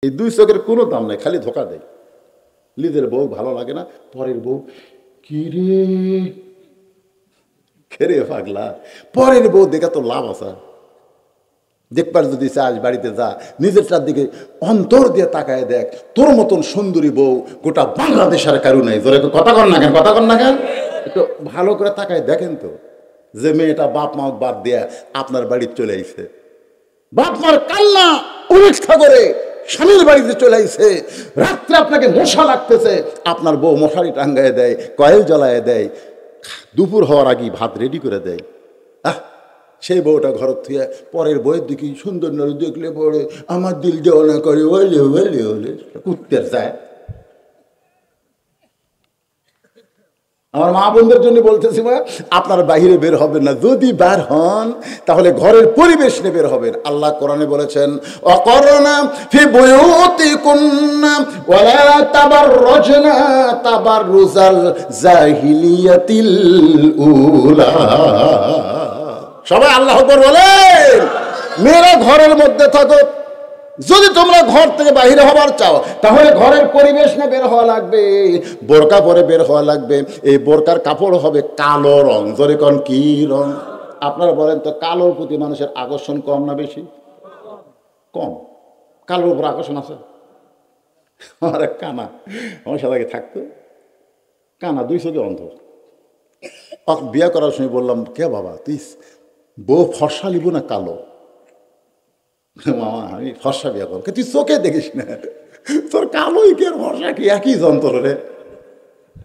এই দুই চোখের কোনো দাম নাই, খালি ধোকা দেয়। নিজের বউ ভালো লাগে না, পরের বউ কিরে খেরে পাগলা, পরের বউ দেখা তো লাভ আছে। দেখবার যদি চাস বাড়িতে যা, নিজেরটার দিকে অন্তর দিয়ে তাকায় দেখ, তোর মতন সুন্দরী বউ গোটা বাংলাদেশের কারু নাই। জোরে কথা কর না কেন, কথা কর না কেন, একটু ভালো করে তাকায় দেখেন তো, যে মেয়েটা বাপ মা বাদ দিয়া আপনার বাড়ি চলে আইছে, বাপ মার কান্না উপেক্ষা করে স্বামীর বাড়িতে চলে আইছে, রাত্রে আপনাকে মশা লাগতেছে, আপনার বউ মশারি টাঙ্গায় দেয়, কয়েল জ্বালায় দেয়, দুপুর হওয়ার আগেই ভাত রেডি করে দেয়। সেই বউটা ঘর থেকে পরের বইয়ের দিকে সুন্দর নড়ে দেখলে পরে আমার দিল দেওয়া করে ওলে ওলে ওলে কুত্তের যায়। আমার মা বোনদের জন্য বলতেছি, মা আপনার বাহিরে বের হবেন না, যদি বার হন তাহলে ঘরের পরিবেশ নিয়ে বের হবেন। আল্লাহ কোরআনে বলেছেন, অকরনা ফি বুয়ুতিকুন্না ওয়ালা তাবাররুজনা তাবাররুজাল জাহিলিয়াতিল উলা। সবাই আল্লাহু আকবার বলেন। মেয়েরা ঘরের মধ্যে থাকো, যদি তোমরা ঘর থেকে বাহিরে হবার চাও তাহলে ঘরের পরিবেশ না বের হওয়া লাগবে, বোরকা পরে বের হওয়া লাগবে। এই বোরকার কাপড় হবে কালো রং। জোরে কোন কি রং? আপনারা বলেন তো, কালোর প্রতি মানুষের আকর্ষণ কম না বেশি? কম। কালোর উপর আকর্ষণ আছে? আমার এক কানা আমার সাথে থাকতো, কানা, দুই চোখে অন্ধ। বিয়ে করার সময় বললাম, কে বাবা তুই বউ ফর্সা লিব না কালো? মামা আমি ফর্সা বিয়ে করবো। তুই চোখে দেখিস না, তোর কালোই কি আর ফর্সা কি একই যন্ত্র রে,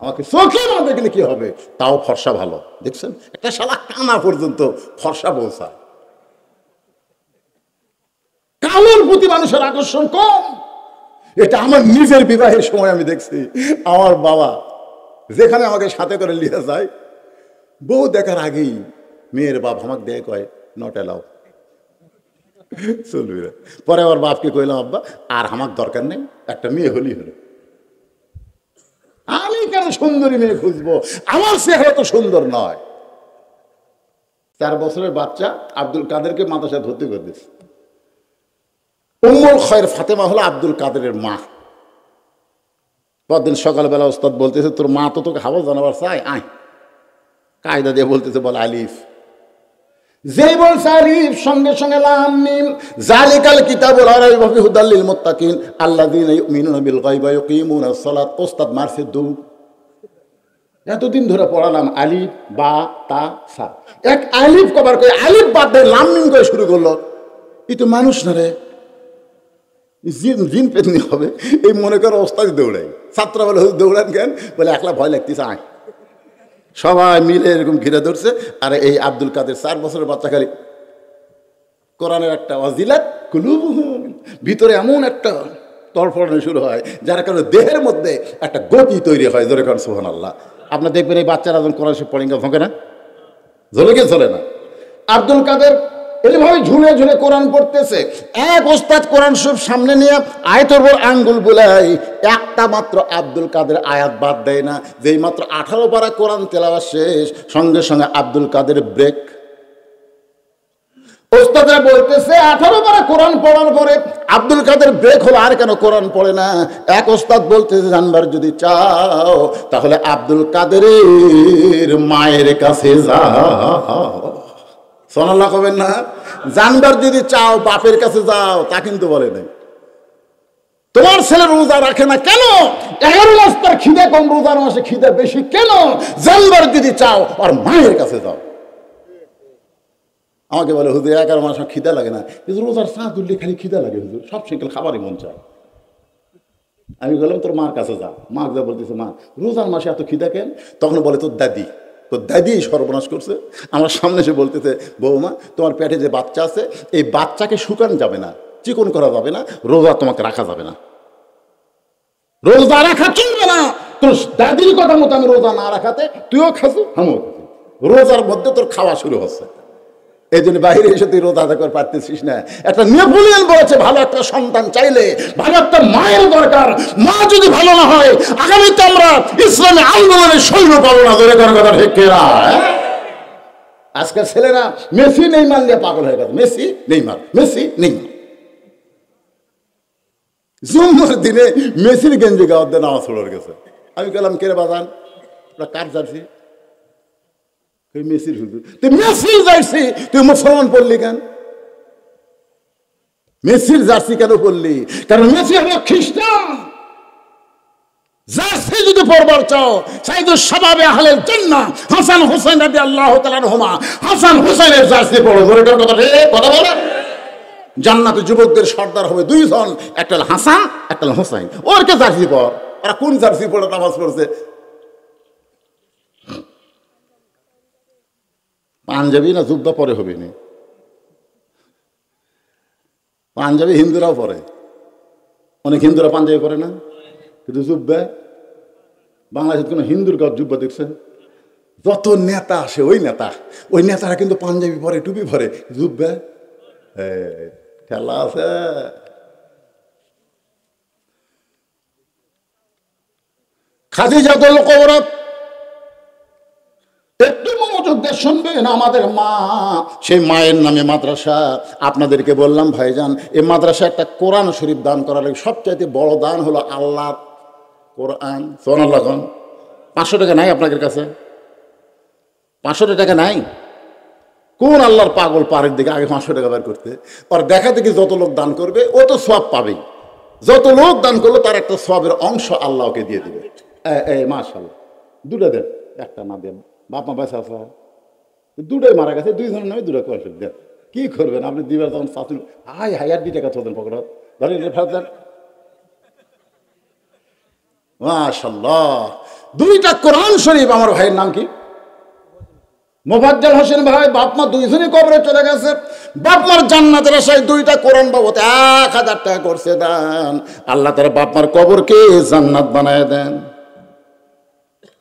আমাকে চোখে না দেখলে কি হবে? তাও ফর্সা ভালো। দেখছেন, একটা শালা কানা পর্যন্ত ফর্সা বলছা। কালোর প্রতি মানুষের আকর্ষণ কম। এটা আমার নিজের বিবাহের সময় আমি দেখছি। আমার বাবা যেখানে আমাকে সাথে করে নিয়ে যায়, বউ দেখার আগেই মেয়ের বাপ আমাকে দেয়, কয় নট এলাও, চলবি না। পরে আমার বাপকে কইলাম, আব্বা আর আমার দরকার নেই, একটা মেয়ে হলেই হলো। আমি কেন সুন্দরী মেয়ে খুঁজবো, আমার চেহারা তো সুন্দর নয়। 4 বছরের বাচ্চা আব্দুল কাদেরকে মাদ্রাসায় ভর্তি করে দিচ্ছে। উম্মুল খয়র ফাতেমা হলো আব্দুল কাদেরের মা। পরদিন সকালবেলা ওস্তাদ বলতেছে, তোর মা তো তোকে হাওয়া জানাবার চাই, আয়। কায়দা দিয়ে বলতেছে, বল আলিফ। যেই বলছে আলিফ, সঙ্গে সঙ্গে লাম মিম, যালিকাল কিতাবুল লা রাইবা ফীহি হুদাল লিল মুত্তাকিন আল্লাযীনা ইউমিনুনা বিল গায়বি ওয়া ইয়াকিমুনাস সালাত। ওস্তাদ মারছে দৌড়। এতদিন ধরে পড়ালাম আলিফ বা তা সা, এক আলিফ কবার করে আলিফ বাদ দিয়ে লাম মিম করে শুরু করলো। এই তো মানুষ না রে, জিন পেতনি হবে। এই মনে করো ওস্তাদ দৌড়াই, ছাত্রা বলে দৌড়ান কেন? বলে একলা ভয় লাগতেছে, আয়। সবাই মিলে এরকম ঘিরে ধরছে। আর এই আব্দুল কাদের 4 বছরের বাচ্চা খালি কোরআনের একটা ওয়াজিলাত কুলুবুহুম, ভিতরে এমন একটা তড়ফড়ানো শুরু হয়, যার কারণে দেহের মধ্যে একটা গতি তৈরি হয়। জোরে করেন সুবহানাল্লাহ। আপনার দেখবেন এই বাচ্চারা যখন কোরআন শরীফ পড়েন ঝোঁকে না, ঝোলে চলে না। আব্দুল কাদের এইভাবে ঝুলে ঝুলে কোরআন পড়তেছে। এক ওস্তাদ কোরআন শরীফ সামনে নিয়ে আয়াতের উপর আঙ্গুল বুলাই, একটা মাত্র আব্দুল কাদের আয়াত বাদ দেয় না। যেই মাত্র 18 পারা কোরআন তেলাওয়াত শেষ, সঙ্গে সঙ্গে আব্দুল কাদের ব্রেক। ওস্তাদরা বলতেছে 18 পারা কোরআন পড়ার পরে আব্দুল কাদের ব্রেক হলো, আর কেন কোরআন পড়ে না? এক ওস্তাদ বলতেছে, জানবার যদি চাও তাহলে আব্দুল কাদেরের মায়ের কাছে যাও। সুবহানাল্লাহ কবেন না? জানবার যদি চাও বাপের কাছে যাও, তা কিন্তু বলে নাই। তোমার ছেলে রোজা রাখে না কেন? 11 মাস তার খিদে কম, রোজার মাসে খিদে বেশি কেন? জানবার যদি চাও আর মায়ের কাছে যাও। আমাকে বলে, হুজুর 11 মাস খিদে লাগে না, কিন্তু রোজার চা তুললে খালি খিদে লাগে হুজুর, সব সেকেল খাবারই মন চায়। আমি বললাম, তোর মার কাছে যা। মা যা বলতেছে, মা রোজার মাসে এত খিদে কেন? তখন বলে, তোর দাদি, তোর দাদি সর্বনাশ করছে। আমার সামনে এসে বলতেছে, বৌমা তোমার পেটে যে বাচ্চা আছে, এই বাচ্চাকে শুকানো যাবে না, চিকন করা যাবে না, রোজা তোমাকে রাখা যাবে না, রোজা রাখা চলবে না। তোর দাদির কথা মতো আমি রোজা না রাখাতে তুইও খাসু আমিও খাসু, রোজার মধ্যে তোর খাওয়া শুরু হচ্ছে। এই জন্য বাইরে এসে তুই রোজা আদায় করে পারতেছিস না। একটা নেপোলিয়ন বলেছে, ভালো একটা সন্তান চাইলে ভালো একটা মায়ের দরকার। মা যদি ভালো না হয়, আগামীতে আমরা ইসলামী আন্দোলনের সৈন্য পাবো না। ধরে করার কথা ঠিক কিনা? আজকের ছেলেরা মেসি নেইমার নিয়ে পাগল হয়ে গেছে, মেসি নেইমার, মেসি নেইমার। জুম্মার দিনে মেসির গেঞ্জি গাওয়ার দিয়ে নামাজ পড়ার গেছে। আমি গেলাম, কেরে বাজান, ওরা কার জার্সি? মেসির হুজুর। তুই মেসির জার্সি তুই মুসলমান পড়লি কেন? মেসির জার্সি কেন পড়লি? কারণ মেসি হলো খ্রিস্টান। জার্সি যদি পড়বার চাও, সাইদুস শাবাবে আহলেল জান্নাহ হাসান হুসাইন রাদিয়াল্লাহু তাআলা আনহুমা হাসান হুসাইনের জার্সি পড়ো। ধরে কথা ঠিক কথা বলে। জান্নাতে যুবকদের সর্দার হবে দুইজন, একটা হলো হাসান, একটা হলো হুসাইন। ওরকে জার্সি পর। ওরা কোন জার্সি পড়ে নামাজ পড়ছে? পাঞ্জাবি না জুব্বা পরে হবে না? পাঞ্জাবি হিন্দুরাও পরে, অনেক হিন্দুরা পাঞ্জাবি পরে না, কিন্তু জুব্বা বাংলাদেশের কোনো হিন্দুর গাছ জুব্বা দেখছেন? যত নেতা আসে ওই নেতারা কিন্তু পাঞ্জাবি পরে, টুপি পরে, জুব্বা খেলা আছে। খাদিজাতুল কুবরা, একটু মনোযোগ দিয়ে শুনবেন। আমাদের মা, সেই মায়ের নামে মাদ্রাসা। আপনাদেরকে বললাম ভাইজান, এই মাদ্রাসা একটা কোরআন শরীফ দান করার সবচাইতে বড় দান হলো আল্লাহর কোরআন। সুবহানাল্লাহ। 500 টাকা নাই আপনাদের কাছে? 500 টাকা নাই? কোন আল্লাহর পাগল পারের দিকে আগে 500 টাকা বের করতে? আর দেখা দেখি যত লোক দান করবে ও তো সওয়াব পাবেই। যত লোক দান করলো তার একটা সওয়াবের অংশ আল্লাহকে দিয়ে দিবে। মাশাআল্লাহ, দুটা দেন, একটা না দেন। বাপ মা বেঁচে আছে, দুটাই মারা গেছে, দুইজনের নামে দুটা করে দেন। কি করবেন আপনি? দিবার তখন শাশুড়ি হাই হাইয়ার 2 টাকা চোদেন পকড়া ধরেন ফেরত দেন। মাশাআল্লাহ, 2টা কোরআন শরীফ। আমার ভাইয়ের নাম কি? মোফাজ্জল হোসেন ভাই। বাপ মা দুইজনই কবরে চলে গেছে। বাপ মার জান্নাতের আশায় 2টা কোরআন বাবদ 1000 টাকা করছে দান। আল্লাহ তার বাপ মার কবরকে জান্নাত বানায় দেন।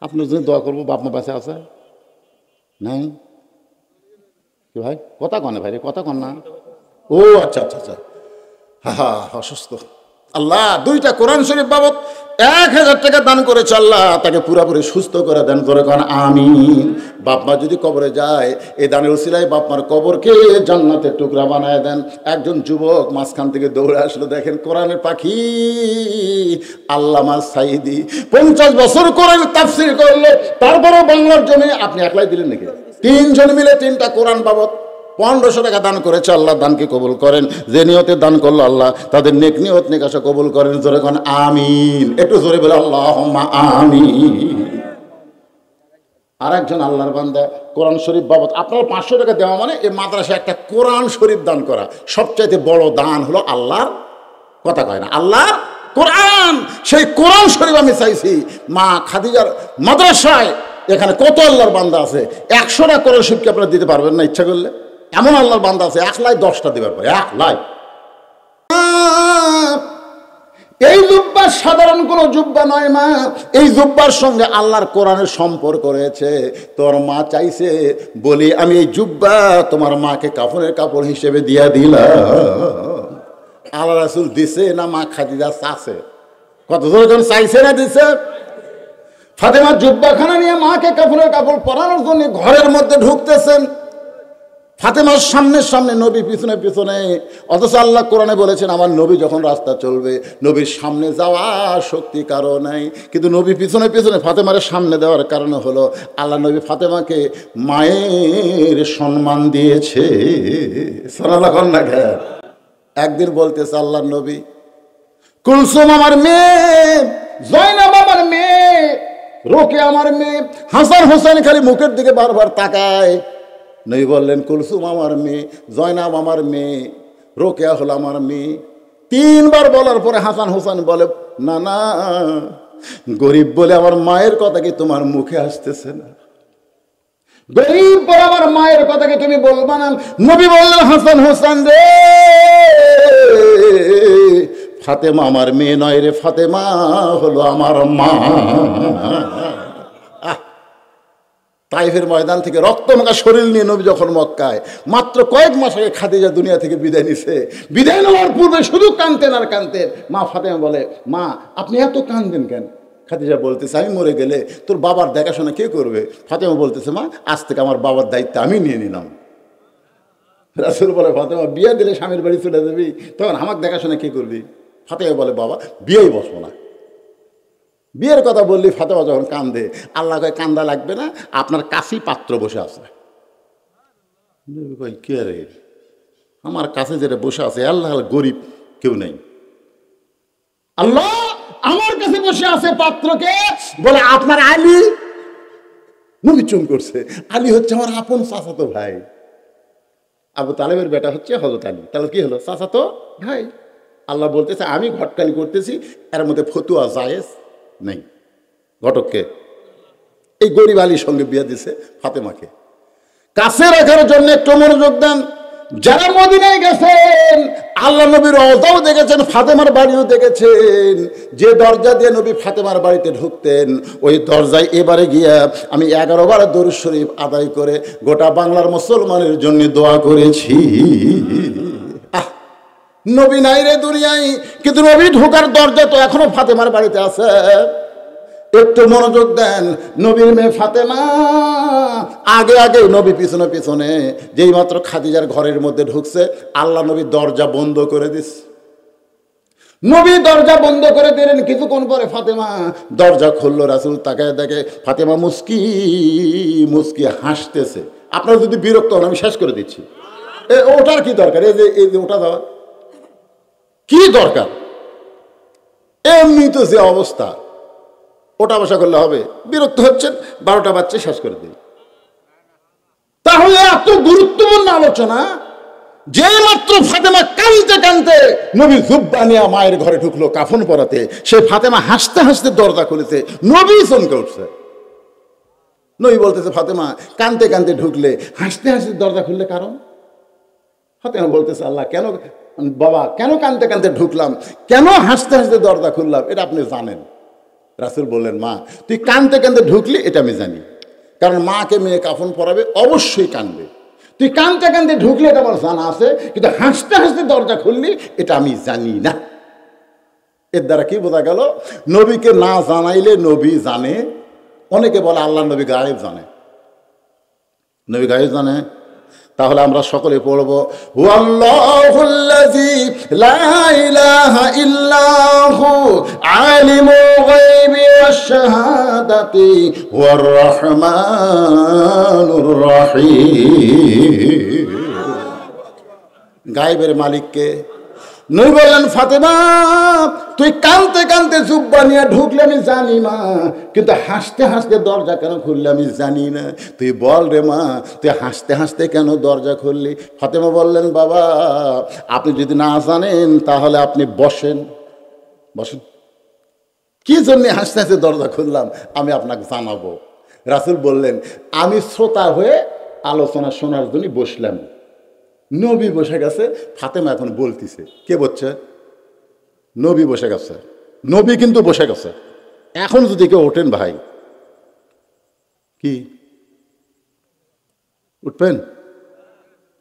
আপনার জন্য দোয়া করবো। বাপ মা বেঁচে আছে নাই কি ভাই? কথা কনে ভাই রে, কথা কন না। ও আচ্ছা আচ্ছা আচ্ছা, হা অসুস্থ। আল্লাহ 2টা কোরআন শরীফ বাবদ 1000 টাকা দান করেছে। আল্লাহ তাকে পুরাপুরি সুস্থ করে দেন। ধরে কন আমিন। বাপ মা যদি কবরে যায়, এই দানের উসিলায় বাপ মার কবরকে জান্নাতের টুকরা বানায় দেন। একজন যুবক মাঝখান থেকে দৌড়ে আসলো, দেখেন কোরআনের পাখি আল্লামা সাইদি 50 বছর কোরআন তাফসীর করলো, তারপরও বাংলার জমি আপনি একলাই দিলেন নাকি? 3 জন মিলে 3টা কোরআন বাবদ 1500 টাকা দান করেছে। আল্লাহ দানকে কবুল করেন। যে নিয়তে দান করলো আল্লাহ তাদের নেক নিয়ত নেক আশা কবুল করেন। জোরে কোন আমিন। একটু জোরে বলে আল্লাহুম্মা আমিন। আর একজন আল্লাহর বান্দা কোরআন শরীফ বাবদ আপনার 500 টাকা দেওয়া মানে এই মাদ্রাসায় একটা কোরআন শরীফ দান করা। সবচাইতে বড় দান হলো আল্লাহর, কথা কয় না, আল্লাহর কোরআন। সেই কোরআন শরীফ আমি চাইছি মা খাদিজার মাদ্রাসায়। এখানে কত আল্লাহর বান্দা আছে, 100টা কোরআন শরীফকে আপনারা দিতে পারবেন না ইচ্ছা করলে? এমন আল্লাহর বান্দা আছে 1 লাখ 10টা দেবার পর 1 লাখ। এই জুব্বা সাধারণ কোনো জুব্বা নয় মা। এই জুব্বার সঙ্গে আল্লাহর কোরআনের সম্পর্ক রয়েছে। তোর মা চাইছে বলি আমি এই জুব্বা তোমার মাকে কাফনের কাপড় হিসেবে দিয়া দিলাম। আল্লাহ রাসূল দিছে না মা খাদিজা চাচ্ছে? কতজন চাইছে না দিছে? ফাতেমা জুব্বাখানা নিয়ে মাকে কাফনের কাপড় পরানোর জন্য ঘরের মধ্যে ঢুকতেছেন। ফাতেমার সামনে নবী পিছনে পিছনে। অথচ আল্লাহ কোরআনে বলেছেন আমার নবী যখন রাস্তা চলবে নবীর সামনে যাওয়া শক্তি কারো নাই, কিন্তু নবী পিছনে পিছনে ফাতেমার সামনে দেওয়ার কারণে হলো আল্লাহ নবী ফাতেমাকে মায়ের সম্মান দিয়েছে। সুবহানাল্লাহ না? একদিন বলতেছে আল্লাহ নবী, কুলসুম আমার মেয়ে, জয়নাব আমার মেয়ে, রোকে আমার মেয়ে। হাসান হোসেন খালি মুখের দিকে বারবার তাকায়। নবী বললেন কুলসুম আমার মেয়ে, জয়নাব আমার মেয়ে, রোকেয়া হলো আমার মেয়ে। 3 বার বলার পরে হাসান হোসেন বলে না না, গরিব বলে আমার মায়ের কথা কি তোমার মুখে আসতেছে না? গরিব বলে আমার মায়ের কথা কি তুমি বলবা না? নবী বললেন হাসান হোসেন রে, ফাতেমা আমার মেয়ে নয় রে, ফাতেমা হলো আমার মা। তাইফের ময়দান থেকে রক্তমাখা শরীর নিয়ে নবী যখন মক্কায়, মাত্র কয়েক মাস আগে খাদিজা দুনিয়া থেকে বিদায় নিছে। বিদায় নেওয়ার পূর্বে শুধু কাঁদতেন আর কাঁদতেন। মা ফাতেমা বলে মা আপনি এত কাঁদবেন কেন? খাদিজা বলতেছে আমি মরে গেলে তোর বাবার দেখাশোনা কে করবে? ফাতেমা বলতেছে মা আজ থেকে আমার বাবার দায়িত্ব আমি নিয়ে নিলাম। রাসূল বলে ফাতেমা বিয়ে দিলে স্বামীর বাড়ি চলে যাবি, তখন আমাকে দেখাশোনা কে করবি? ফাতেমা বলে বাবা বিয়েই বসবো না। বিয়ের কথা বললি ফাতেমা যখন কান্দে, আল্লাহ কয় কান্দা লাগবে না, আপনার কাছেই পাত্র বসে আছে। কই কে রে? আমার কাছে যেটা বসে আছে আল্লাহ গরিব কেউ নেই। আল্লাহ আমার কাছে বসে আছে পাত্রকে বলে আপনার আলী। নবী চুম করছে, আলী হচ্ছে আমার আপন চাচাতো ভাই। আবু তালেবের বেটা হচ্ছে হযরত আলী, তাহলে কি হলো? চাচাতো ভাই। আল্লাহ বলতেছে আমি ঘটকালি করতেছি, এর মধ্যে ফতুয়া জায়েজ নেই। ঘটককে এই গরিব আলীর সঙ্গে বিয়ে দিছে ফাতেমাকে। কাছে রাখার জন্য একটু মনোযোগ দেন। যারা মদিনায় গেছেন আল্লাহ নবীর রওজাও দেখেছেন, ফাতেমার বাড়িও দেখেছেন। যে দরজা দিয়ে নবী ফাতেমার বাড়িতে ঢুকতেন ওই দরজায় এবারে গিয়া আমি 11 বার দরুদ শরীফ আদায় করে গোটা বাংলার মুসলমানের জন্য দোয়া করেছি। নবী নাই রে দুনিয়ায়, কিন্তু নবী ঢোকার দরজা তো এখনো ফাতেমার বাড়িতে আছে। একটু মনোযোগ দেন। নবীর মেয়ে ফাতেমা আগে আগে, নবী পিছনে পিছনে। যেই মাত্র খাদিজার ঘরের মধ্যে ঢুকছে আল্লাহ নবী দরজা বন্ধ করে দিচ্ছে। নবী দরজা বন্ধ করে দিলেন। কিছুক্ষণ পরে ফাতেমা দরজা খুললো, রাসূল তাকায় দেখে ফাতেমা মুস্কি মুস্কি হাসতেছে। আপনারা যদি বিরক্ত হন আমি শেষ করে দিচ্ছি। ওটার কি দরকার? এই যে ওটা দেওয়া কি দরকার? এমনি তো যে অবস্থা, ওটা বসা করলে হবে? বিরক্ত হচ্ছেন, 12টা বাচ্চা শেষ করে দিই। তাহলে এত গুরুত্বপূর্ণ আলোচনা, যে মাত্র ফাতেমা কাঁদতে কাঁদতে নবী জুব্বা নিয়ে মায়ের ঘরে ঢুকলো কাফন পরাতে, সে ফাতেমা হাসতে হাসতে দরজা খুলেছে, নবী চমকে উঠছে। নবী বলতেছে ফাতেমা কাঁদতে কাঁদতে ঢুকলে, হাসতে হাসতে দরজা খুললে কারণ? ফাতেমা বলতেছে আল্লাহ কেন বাবা, কেন কাঁদতে কাঁদতে ঢুকলাম, কেন হাসতে হাসতে দরজা খুললাম, এটা আপনি জানেন। রাসূল বললেন মা তুই কাঁদতে কাঁদতে ঢুকলি এটা আমি জানি, কারণ মাকে মেয়ে কাফন পরাবে অবশ্যই কাঁদবে। তুই কাঁদতে কাঁদতে ঢুকলি এটা আমার জানা আছে, কিন্তু হাসতে হাসতে দরজা খুললি এটা আমি জানি না। এর দ্বারা কি বোঝা গেল? নবীকে না জানাইলে নবী জানে। অনেকে বলে আল্লাহ নবী গায়েব জানে। নবী গায়েব জানে? তাহলে আমরা সকলে পড়ব হুয়াল্লাহুল্লাযী লা ইলাহা ইল্লাহু আলিমুল গায়বি ওয়াশ শাহাদাতি ওয়ার রহমানুর রহিম। গায়েবের মালিক কে? নবী বললেন ফাতেমা তুই কাঁদতে কাঁদতে জুব্বা নিয়ে ঢুকলে আমি জানি মা, কিন্তু হাসতে হাসতে দরজা কেন খুললে আমি জানি না। তুই বল রে মা তুই হাসতে হাসতে কেন দরজা খুললি? ফাতেমা বললেন বাবা আপনি যদি না জানেন তাহলে আপনি বসেন, বসেন। কি জন্য হাসতে হাসতে দরজা খুললাম আমি আপনাকে জানাবো। রাসূল বললেন আমি শ্রোতা হয়ে আলোচনা শোনার জন্য বসলাম। নবী বসে গেছে, ফাতেমা এখন বলতেছে। কে বলছে? নবী বসে গেছে। নবী কিন্তু বসে গেছে। এখন যদি কেউ ওঠেন ভাই, কি উঠবেন?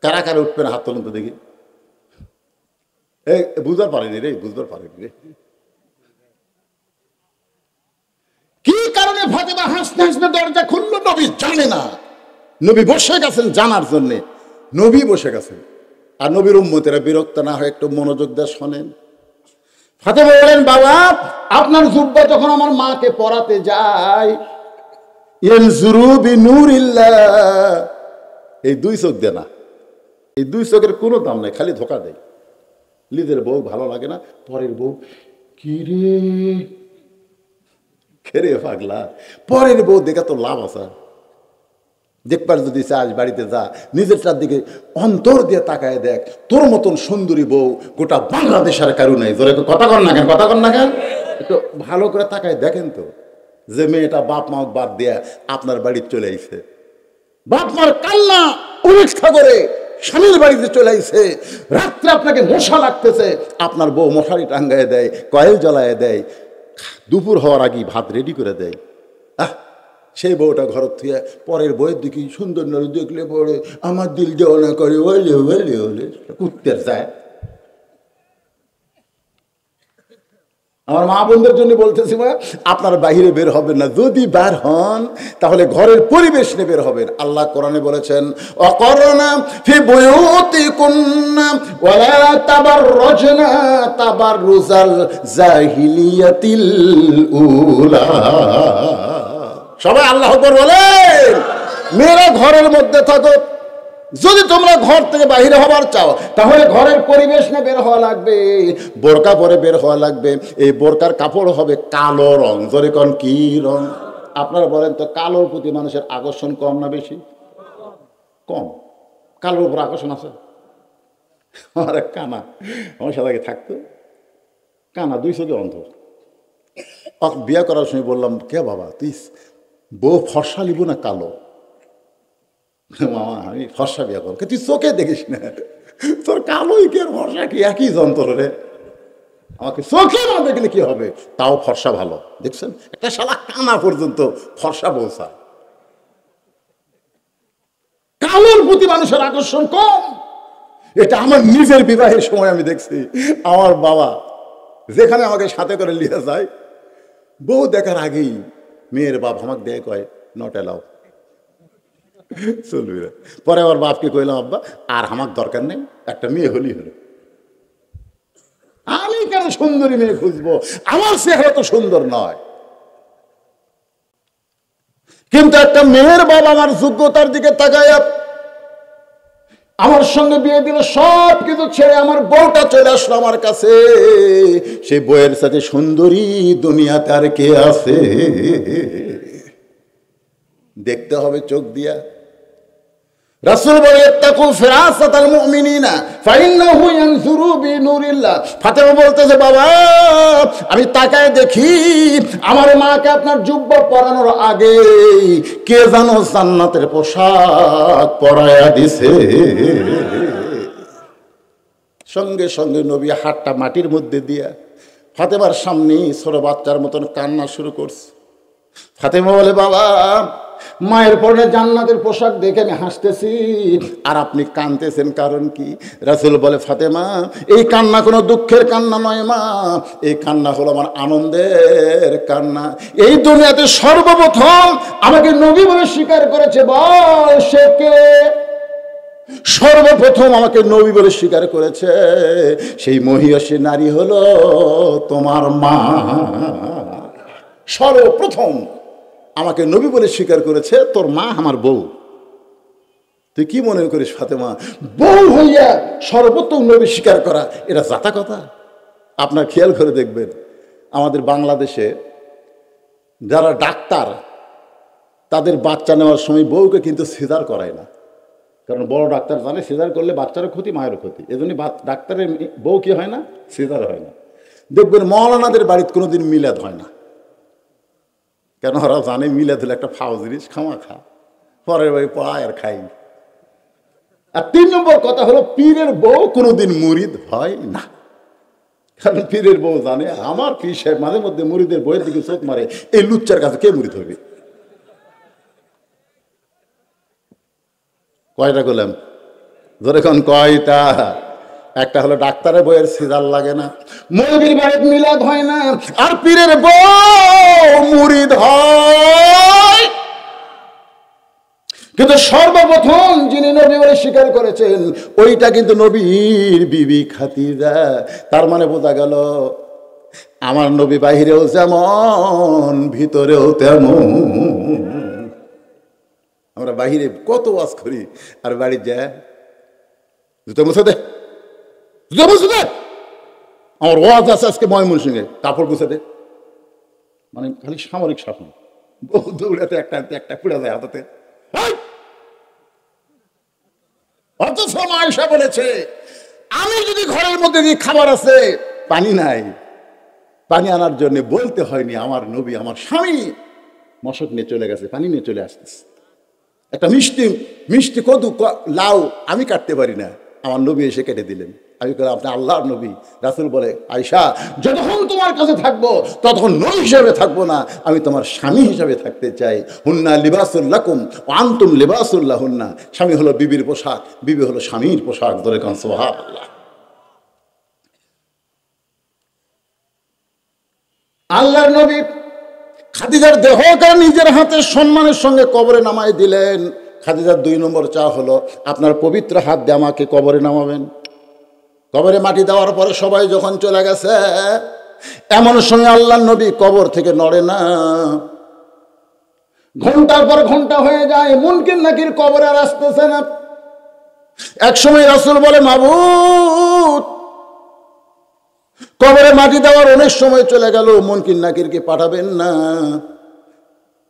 কারা কারা উঠবেন হাত তুলুন তো দেখি। এই বুঝবার পারেনি রে, বুঝবার পারেনি রে। কি কারণে ফাতেমা হাসতে হাসতে দরজা খুললো? নবী জানে না। নবী বসে গেছেন জানার জন্যে। নবী বসে গেছেন। আর নবীর উম্মতেরা বিরক্ত না হয় একটু মনোযোগ দিয়ে শোনেন। ফাতেমা বলেন বাবা আপনার জুব্বা যখন আমার মাকে পরাতে যায় ইয়ানজুরু বিনুরিল্লাহ, এই দুই চোখ দেয় না, এই দুই চোখের কোনো দাম নাই, খালি ধোকা দেয়। নিজের বউ ভালো লাগে না, পরের বউ কিরে খেরে পাগলা, পরের বউ দেখা তো লাভ আছে। দেখবার যদি চাস বাড়িতে যা, নিজেরটার দিকে অন্তর দিয়ে তাকায় দেখ। তোর মতন সুন্দরী বউ গোটা বাংলাদেশের কারু নাই। জোরে কথা কর না কেন, কথা কর না কেন, একটু ভালো করে তাকায় দেখেন তো যে মেয়েটা বাপ মা বাদ দিয়ে আপনার বাড়িতে চলে আইছে, বাপ মার কান্না উপেক্ষা করে স্বামীর বাড়িতে চলে আইছে। রাত্রে আপনাকে মশা লাগতেছে, আপনার বউ মশারি টাঙ্গায় দেয়, কয়েল জ্বালায় দেয়, দুপুর হওয়ার আগে ভাত রেডি করে দেয়। সেই বউটা ঘর থেকে পরের বইয়ের দিকে সুন্দর নড়ে দেখলে পরে আমার দিল দেওয়া করে ওলে ওলে ওলে কুত্তের যায়। আমার মা বোনদের জন্য বলতেছি, মা আপনার বাইরে বের হবেন না, যদি বের হন তাহলে ঘরের পরিবেশ নিয়ে বের হবেন। আল্লাহ কোরআনে বলেছেন, অকরনা ফি বুয়ুতিকুন্না ওয়ালা তাবাররুজনা তাবাররুজাল জাহিলিয়াতিল উলা। সবাই আল্লাহু আকবার বলেন। মেয়েরা ঘরের মধ্যে থাকো, যদি তোমরা ঘর থেকে বাইরে হবার চাও তাহলে ঘরের পরিবেশ নিয়ে বের হওয়া লাগবে, বোরকা পরে বের হওয়া লাগবে। এই বোরকার কাপড় হবে কালো রং। ধরে কোন কি রং? আপনারা বলেন তো, কালোর প্রতি মানুষের আকর্ষণ কম না বেশি? কম। কালোর উপর আকর্ষণ আছে? আমার এক কানা আমার সাথে থাকতো, কানা, 2 চোখে অন্ধ। বিয়ে করার সময় বললাম, কে বাবা তুই বউ ফর্সা লিব না কালো? মামা আমি ফর্সা বিয়ে করবো। তুই চোখে দেখিস না, তোর কালোই কি আর ফর্সা কি একই যন্ত্র রে, আমাকে চোখে না দেখলে কি হবে? তাও ফর্সা ভালো। দেখছেন, একটা শালা কানা পর্যন্ত ফর্সা বলছা। কালোর প্রতি মানুষের আকর্ষণ কম। এটা আমার নিজের বিবাহের সময় আমি দেখছি। আমার বাবা যেখানে আমাকে সাথে করে নিয়ে যায়, বউ দেখার আগেই মেয়ের বাপ আমাকে দেয়, কয় নট এলাও, চলবি না। পরে আমার বাপকে কইলাম, আব্বা আর আমার দরকার নেই, একটা মেয়ে হলেই হলো। আমি কেন সুন্দরী মেয়ে খুঁজবো? আমার চেহারা তো সুন্দর নয়। কিন্তু একটা মেয়ের বাবা আমার যোগ্যতার দিকে তাকায় আমার সঙ্গে বিয়ে দিল, সব কিছু ছেড়ে আমার বউটা চলে আসলো আমার কাছে। সেই বউয়ের সাথে সুন্দরী দুনিয়াতে আর কে আছে? দেখতে হবে চোখ দিয়া। রাসূল বলে, ইত্তাকু ফিরাসাতাল মুমিনিনা ফাইন্নাহু ইয়ানজুরু বিনুরিল্লাহ। ফাতেমা বলতেছে, বাবা আমি তাকায় দেখি আমার মাকে আপনার জুব্বা পরানোর আগে কে জানো জান্নাতের পোশাক পরায়া দিছে। সঙ্গে সঙ্গে নবী হাতটা মাটির মধ্যে দিয়া ফাতেমার সামনে ছোট বাচ্চার মতন কান্না শুরু করছে। ফাতেমা বলে, বাবা মায়ের পরনে জান্নাতের পোশাক দেখে আমি হাসতেছি আর আপনি কাঁদতেছেন, কারণ কি? রাসূল বলে, ফাতেমা এই কান্না কোনো দুঃখের কান্না নয় মা, এই কান্না হলো আমার আনন্দের কান্না। এই দুনিয়াতে সর্বপ্রথম আমাকে নবী বলে স্বীকার করেছে, বল সে কে? সর্বপ্রথম আমাকে নবী বলে স্বীকার করেছে সেই মহিয়সী নারী হলো তোমার মা। সর্বপ্রথম আমাকে নবী বলে স্বীকার করেছে তোর মা, আমার বউ। তুই কি মনে করিস ফাতেমা, বউ হইয়া সর্বোত্তম নবী স্বীকার করা এটা জাতা কথা? আপনার খেয়াল করে দেখবেন, আমাদের বাংলাদেশে যারা ডাক্তার তাদের বাচ্চা নেওয়ার সময় বউকে কিন্তু সিজার করায় না, কারণ বড় ডাক্তার জানে সিজার করলে বাচ্চারও ক্ষতি, মায়েরও ক্ষতি। এজন্য ডাক্তারের বউ কি হয় না, সিজার হয় না। দেখবেন মৌলানাদের বাড়িতে কোনোদিন মিলাদ হয় না, কেন? ওরা জানে মিলাদ হলে একটা ফাও জিনিস, খামা খা, পরের বাড়ি পড়ায় আর খাই। আর 3 নম্বর কথা হলো, পীরের বউ কোনোদিন মুরিদ হয় না, কারণ পীরের বউ জানে আমার পীর সাহেব মাঝে মধ্যে মুরিদের বইয়ের দিকে চোখ মারে, এই লুচ্চার কাছে কে মুরিদ হবে? কয়টা করলাম ধরে কোন কয়টা? একটা হলো ডাক্তারের বইয়ের সিজার লাগে না, মৌলবীর বাড়িতে মিলাদ হয় না, আর পীরের বউ মুরিদ হয়। কিন্তু সর্বপ্রথম যিনি নবী বলে স্বীকার করেছেন ওইটা কিন্তু নবীর বিবি খাদিজা। তার মানে বোঝা গেল আমার নবী বাহিরেও যেমন ভিতরেও তেমন। আমরা বাহিরে কত ওয়াজ করি আর বাড়ি যায় জুতো মুছে দে, জুতো মুছে দে, আমার ওয়াজ আছে আজকে ময়মনসিংহে, কাপড় মুছে দে, মানে খালি সামরিক শাসন। বহু দৌড়াতে একটা একটা পুড়ে যায় হাতে। অথচ আয়েশা বলেছে, আমি যদি ঘরের মধ্যে দিয়ে খাবার আছে, পানি নাই, পানি আনার জন্য বলতে হয়নি, আমার নবী আমার স্বামী মশক নিয়ে চলে গেছে, পানি নিয়ে চলে আসতেছে। একটা মিষ্টি মিষ্টি কদু লাউ আমি কাটতে পারি না, আমার নবী এসে কেটে দিলেন। আমি বললাম, আপনি আল্লাহর নবী। রাসূল বলে, আয়েশা যতক্ষণ তোমার কাছে থাকবো ততক্ষণ নবী হিসেবে থাকবো না, আমি তোমার স্বামী হিসেবে থাকতে চাই। হুন্না লিবাসুল লাকুম ওয়া আনতুম লিবাসুল লাহুন্না। স্বামী হলো বিবির পোশাক, বিবি হলো স্বামীর পোশাক। ধরে কান সুবহানাল্লাহ। আল্লাহর নবী খাদিজার দেহকে নিজের হাতে সম্মানের সঙ্গে কবরে নামাই দিলেন। খাদিজার 2 নম্বর চা হলো, আপনার পবিত্র হাত দিয়ে আমাকে কবরে নামাবেন। কবরে মাটি দেওয়ার পরে সবাই যখন চলে গেছে, এমন সময় আল্লাহর নবী কবর থেকে নড়ে না। ঘন্টার পর ঘন্টা হয়ে যায়, মুনকির নাকির কবরে আর আসতেছে না। এক সময় রাসূল বলে, মাবুদ, কবরে মাটি দেওয়ার অনেক সময় চলে গেল, মুনকির নাকিরকে পাঠাবেন না?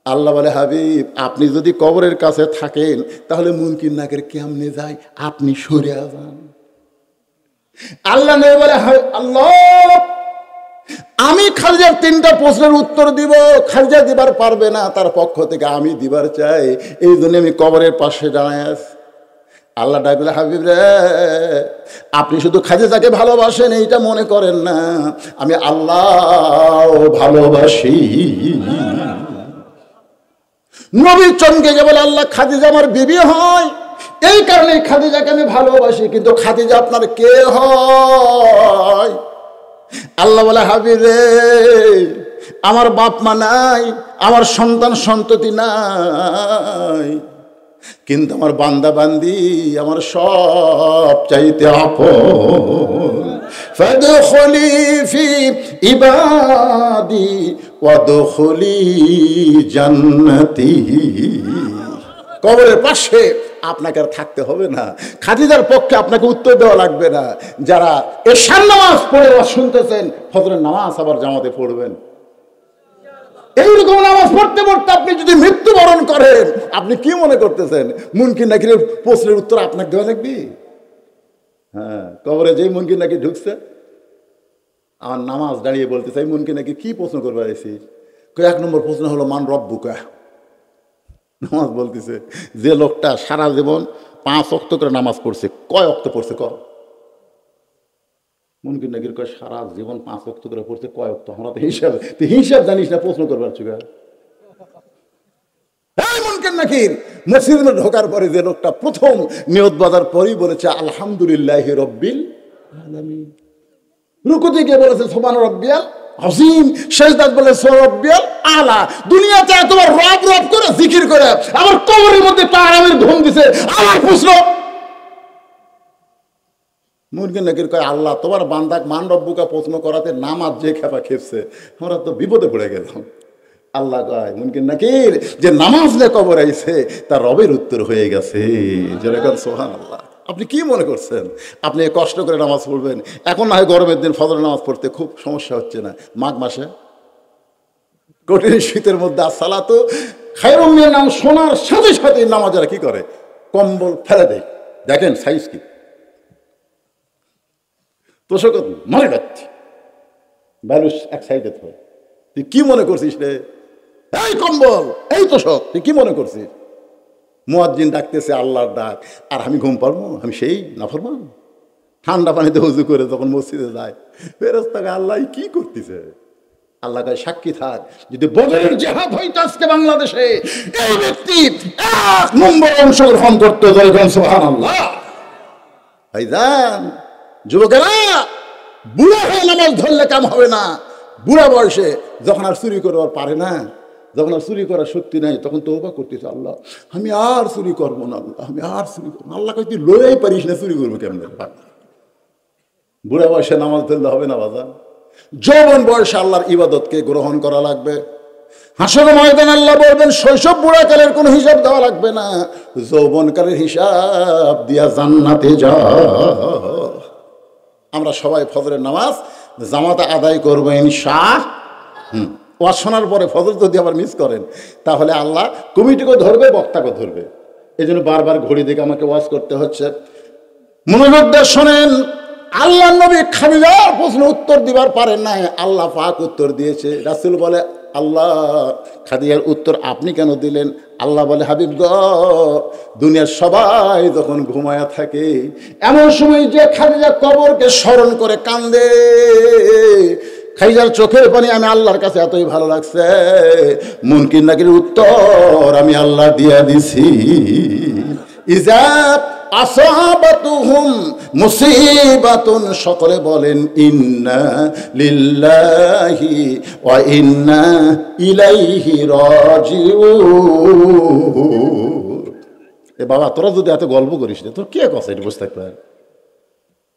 আল্লাহ বলে, হাবিব, আপনি যদি কবরের কাছে থাকেন তাহলে মুনকির নাকির কেমনে যায়? আপনি সরে যান। আল্লাহ নবী বলে, আল্লাহ, আমি খাদিজার 3টা প্রশ্নের উত্তর দিব, খাদিজা দিবার পারবে না, তার পক্ষ থেকে আমি দিবার চাই, এই জন্য আমি কবরের পাশে দাঁড়ায় আছি। আল্লাহ ডাক বলে, হাবিব রে, আপনি শুধু খাদিজাকে ভালোবাসেন এইটা মনে করেন না, আমি আল্লাহ ভালোবাসি। নবী চমকে গিয়ে বলে, আল্লাহ, খাদিজা আমার বিবি হয়, এই কারণে খাদিজাকে আমি ভালোবাসি, কিন্তু খাদিজা আপনার কে হয়? আল্লাহ বলে, হাবিব রে, আমার বাপ মা নাই, আমার সন্তান সন্ততি নাই, কিন্তু আমার বান্দা বান্দি আমার সব চাইতে আপন। ফাদখুলি ফি ইবাদি ওয়াদখুলি জান্নাতি। কবরের পাশে আপনাকে আর থাকতে হবে না, খাদিজার পক্ষে আপনাকে উত্তর দেওয়া লাগবে না। যারা এশার নামাজ পড়ে শুনতেছেন, ফজরের নামাজ আবার জামাতে পড়বেন। এইরকম নামাজ পড়তে পড়তে আপনি যদি মৃত্যুবরণ করেন, আপনি কি মনে করতেছেন মুনকির নাকিরের প্রশ্নের উত্তর আপনাকে দেওয়া লাগবে? হ্যাঁ, কবরে যেই মুনকির নাকির ঢুকছে, আমার নামাজ দাঁড়িয়ে বলতে চাই, মুনকির নাকির কি প্রশ্ন করবে আইছি? 1 নম্বর প্রশ্ন হলো, মান রব্বুকা। নামাজ বলতেছে, যে লোকটা সারা জীবন 5 ওয়াক্ত করে নামাজ পড়ছে, কয় ওয়াক্ত পড়ছে? মুনকির নাকির কয়, সারা জীবন 5 ওয়াক্ত করে পড়ছে, কয় ওয়াক্ত? আমরা তো হিসাব জানিস না, প্রশ্ন করবার চুকা। মুনকির নাকির মসজিদে ঢোকার পরে যে লোকটা প্রথম নিয়ত বাঁধার পরেই বলেছে আলহামদুলিল্লাহি রাব্বিল আলামিন, রুকুতে গিয়ে বলেছে সুবহান রাব্বিয়াল আযীম, সেজদাত বলে সুবহান রাব্বিয়াল আলা। দুনিয়াতে এতবার রব রব করে জিকির করে আবার কবরের মধ্যে আরামের ঘুম দিছে। আমার প্রশ্ন, মুনকির নাকির কয়, আল্লাহ তোমার বান্দাক মান রব্বুকা প্রশ্ন করাতে নামাজ যে খেপা খেপছে, আমরা তো বিপদে পড়ে গেলাম। আল্লাহ কয়, মুনকির নাকির যে নামাজ নিয়ে কবর আইছে তার রবের উত্তর হয়ে গেছে। যেরকম সুবহানাল্লাহ। আপনি কি মনে করছেন আপনি কষ্ট করে নামাজ পড়বেন? এখন না হয় গরমের দিন ফজরের নামাজ পড়তে খুব সমস্যা হচ্ছে না, মাঘ মাসে কঠিন শীতের মধ্যে আসসালাতু খায়রুম মিনান নাওম শোনার সাথে সাথে নামাজেরা কি করে? কম্বল ফেলে দেয়। দেখেন সাইজ কি, তোষক মনে রাখছি, ব্যালুস এক সাইডে থাকে। তুই কি মনে করছিস রে? এই কম্বল, এই তোষক, তুই কি মনে করছিস? মুয়াজ্জিন ডাকতেছে আল্লাহর ডাক, আর আমি ঘুম পারবো? আমি সেই নাফরমান? ঠান্ডা পানিতে উযু করে যখন মসজিদে যায়, ফেরেশতাকে আল্লাহ কি করতেছে? আল্লাহ কাছে সাক্ষী থাক, যদি বদরের জিহাদ হইতো আজকে বাংলাদেশে, এই ব্যক্তি 1 নম্বর অংশগ্রহণ করতে। যখন সুবহানাল্লাহ। ভাইজান, যুবকেরা, বুড়া হয়ে নামাজ ধরলে কাম হবে না। বুড়া বয়সে যখন আর চুরি করবার পারে না, যখন আর চুরি করার শক্তি নাই, তখন তওবা করতেছে, আল্লাহ আমি আর চুরি করবো না, আল্লাহ আমি আর চুরি করবো না। আল্লাহ কই, তুই লড়াই পারিস না, চুরি করবো কেমনে? বুড়া বয়সে নামাজ ধরলে হবে না বাজান। যৌবন বয়সে আল্লাহর ইবাদতকে গ্রহণ করা লাগবে। হাসরের ময়দানে আল্লাহ বলবেন, শৈশব বুড়াকালের কোনো হিসাব দেওয়া লাগবে না, যৌবনকালের হিসাব দিয়া জান্নাতে যা। আমরা সবাই ফজরের নামাজ জামাতে আদায় করবো ইনশাআল্লাহ। ওয়াজ শোনার পরে ফজর যদি আবার মিস করেন, তাহলে আল্লাহ কমিটিকে ধরবে, বক্তাকে ধরবে। এই জন্য বারবার ঘড়ি দিকে আমাকে ওয়াজ করতে হচ্ছে। মনোযোগ দিয়ে শোনেন, আল্লাহ নবী খাদিজার প্রশ্ন উত্তর দিবার পারেন নাই, আল্লাহ পাক উত্তর দিয়েছে। রাসূল বলে, আল্লাহ খাদিজার উত্তর আপনি কেন দিলেন? আল্লাহ বলে, হাবিব গো, দুনিয়ার সবাই যখন ঘুমায়া থাকে, এমন সময় যে খাদিজা কবরকে স্মরণ করে কান্দে, খাদিজার চোখের পানি আমি আল্লাহর কাছে এতই ভালো লাগছে, মুনকির নাকির উত্তর আমি আল্লাহ দিয়া দিছি। ইজা আসাবাতুহুম মুসিবাতুন, সকলে বলেন ইন্না লিল্লাহি ওয়া ইন্না ইলাইহি রাজিউন। এ বাবা, তোরা যদি এত গল্প করিস না, তোর কে কথা এটা বুঝতে পারে?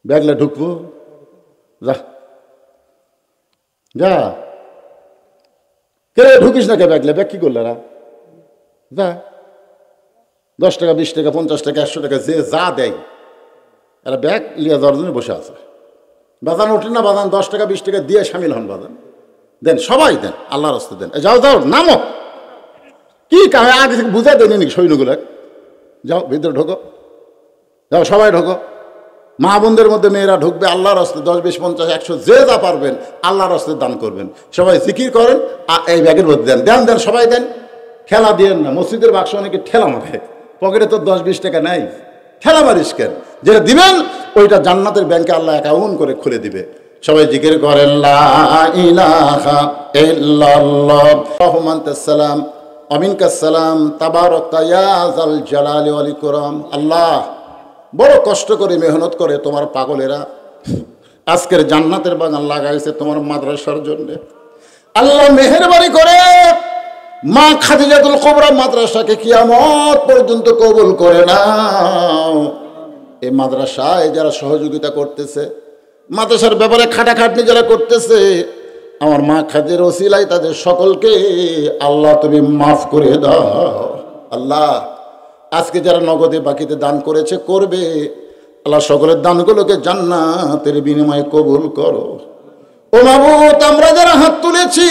ব্যাগলা ঢুকবো, যা যা, কে ঢুকিস না কে ব্যাগলে? ব্যাগ কি করলে রা? যা, 10 টাকা 20 টাকা 50 টাকা 100 টাকা যে যা দেয়, এরা ব্যাগ লিয়া যাওয়ার জন্য বসে আছে। বাজান ওঠেন না, বাজান 10 টাকা 20 টাকা দিয়ে সামিল হন, বাজান দেন, সবাই দেন, আল্লাহর রাস্তায় দেন। যাও যাও, নামো, কি কামে আগে থেকে বুঝাই দেয়নি নাকি সৈন্যগুলো? যাও ভিতরে ঢোকো, যাও সবাই ঢোকো। মা বোনদের মধ্যে মেয়েরা ঢুকবে, আল্লাহর রাস্তায় 10 20 50 100 যে যা পারবেন আল্লাহর রাস্তায় দান করবেন। সবাই জিকির করেন, এই ব্যাগের মধ্যে দেন, দেন দেন, সবাই দেন। ঠেলা দিয়েন না, মসজিদের বাক্স অনেকে ঠেলা মারে, পকেটে তো 10 20 টাকা নাই, ঠেলা মারিস কেন? যেটা দিবেন ওইটা জান্নাতের ব্যাংকে আল্লাহ অ্যাকাউন্ট করে খুলে দিবে। সবাই জিকির করেন লা ইলাহা ইল্লাল্লাহ রহমানুস সালাম আমিনকাস সালাম তাবারাকা ইয়া যাল জালালি ওয়াল ইকরাম। আল্লাহ, বড় কষ্ট করে মেহনত করে তোমার পাগলেরা আজকের জান্নাতের বাগান লাগাইছে তোমার মাদ্রাসার জন্য। আল্লাহ মেহেরবানি করে মা খাদিজাতুল কুবরা মাদ্রাসাকে কিয়ামত পর্যন্ত কবুল করে নাও। এই মাদ্রাসায় যারা সহযোগিতা করতেছে, মাদ্রাসার ব্যাপারে খাটাখাটনি যারা করতেছে, আমার মা খাদিজার ওসিলায় তাদের সকলকে আল্লাহ তুমি মাফ করে দাও। আল্লাহ, আজকে যারা নগদে বাকিতে দান করেছে, করবে, আল্লাহ সকলের দানগুলোকে জান্নাতের বিনিময়ে কবুল করো। ও মাবুদ, আমরা যারা হাত তুলেছি,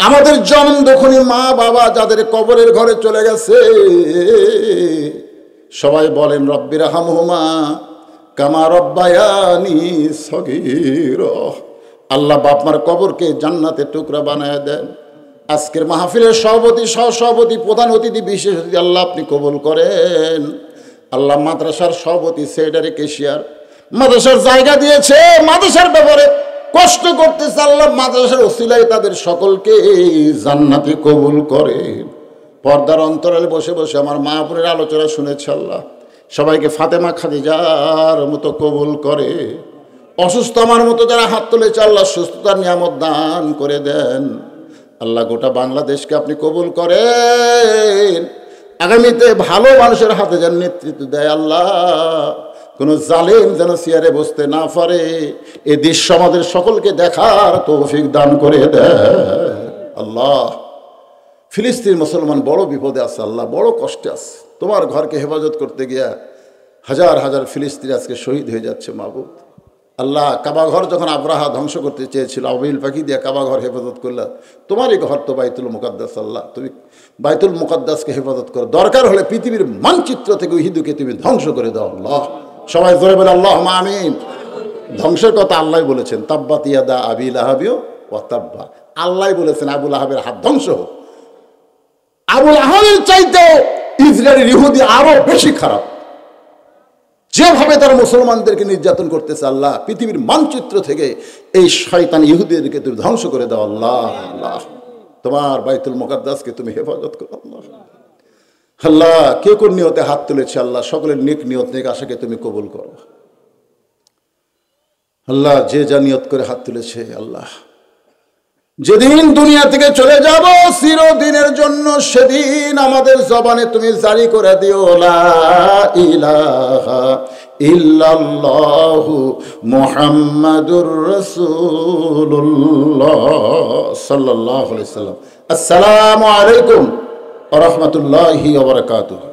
আমাদের জন্ম দখনি মা বাবা যাদের কবরের ঘরে চলে গেছে, সবাই বলেন রব্বির হামহুমা কামা রব্বায়ানি সগীরা। আল্লাহ বাপ মার কবরকে জান্নাতের টুকরা বানায় দেন। আজকের মাহফিলের সভাপতি, সহসভাপতি, প্রধান অতিথি, বিশেষ অতিথি আল্লাহ আপনি কবুল করেন। আল্লাহ মাদ্রাসার সভাপতি, সেক্রেটারি, ক্যাশিয়ার, মাদ্রাসার জায়গা দিয়েছে, মাদ্রাসার ব্যাপারে কষ্ট করতেছে, আল্লাহ মাদ্রাসার ওসিলায় তাদের সকলকে জান্নাতে কবুল করে। পর্দার অন্তরালে বসে বসে আমার মা বোনের আলোচনা শুনেছে, আল্লাহ সবাইকে ফাতেমা খাদিজার মতো কবুল করে। অসুস্থ আমার মতো যারা হাত তুলেছে, আল্লাহ সুস্থতার নিয়ামত দান করে দেন। আল্লাহ গোটা বাংলাদেশকে আপনি কবুল করেন। আগামীতে ভালো মানুষের হাতে যেন নেতৃত্ব দেয় আল্লাহ, কোনো জালেম যেন চেয়ারে বসতে না পারে। এই দৃশ্য আমাদের সকলকে দেখার তৌফিক দান করে দেয় আল্লাহ। ফিলিস্তিন মুসলমান বড় বিপদে আছে আল্লাহ, বড় কষ্টে আছে। তোমার ঘরকে হেফাজত করতে গিয়া হাজার হাজার ফিলিস্তিনি আজকে শহীদ হয়ে যাচ্ছে মাবুদ। আল্লাহ, কাবাঘর যখন আব্রাহা ধ্বংস করতে চেয়েছিল, আবিল পাখি দিয়ে কাবাঘর হেফাজত করলা। তোমারই ঘর তো বাইতুল মুকাদ্দাস, আল্লাহ তুমি বাইতুল মুকাদ্দাসকে হেফাজত করো। দরকার হলে পৃথিবীর মানচিত্র থেকে হিন্দুকে তুমি ধ্বংস করে দাও আল্লাহ। সবাই জোরে বলে আল্লাহ আমিন। ধ্বংসের কথা আল্লাহ বলেছেন, তাব্বাত ইয়াদা আবি লাহাবিও ওয়া তাব্বা। আল্লাহ বলেছেন আবুল আহাবের হাত ধ্বংস হোক। আবুল আহাবের চাইতেও ইসরায়েলের ইহুদি আরো বেশি খারাপ। যেভাবে তারা মুসলমানদেরকে নির্যাতন করতেছে, আল্লাহ পৃথিবীর মানচিত্র থেকে এই শয়তান ইহুদিদেরকে তুমি ধ্বংস করে দাও আল্লাহ। আল্লাহ, তোমার বাইতুল মুকাদ্দাসকে তুমি হেফাজত করো আল্লাহ। আল্লাহ, কে কোন নিয়তে হাত তুলেছে আল্লাহ, সকলের নেক নিয়ত, নেক আশাকে তুমি কবুল করো আল্লাহ। যে যা নিয়ত করে হাত তুলেছে আল্লাহ, যেদিন দুনিয়া থেকে চলে যাব চিরদিনের জন্য, সেদিন আমাদের জবানে তুমি জারি করে দিও লা ইলাহা ইল্লাল্লাহু মুহাম্মাদুর রাসূলুল্লাহ সাল্লাল্লাহু আলাইহি ওয়াসাল্লাম। আসসালামু আলাইকুম ওয়া রাহমাতুল্লাহি ওয়া বারাকাতুহু।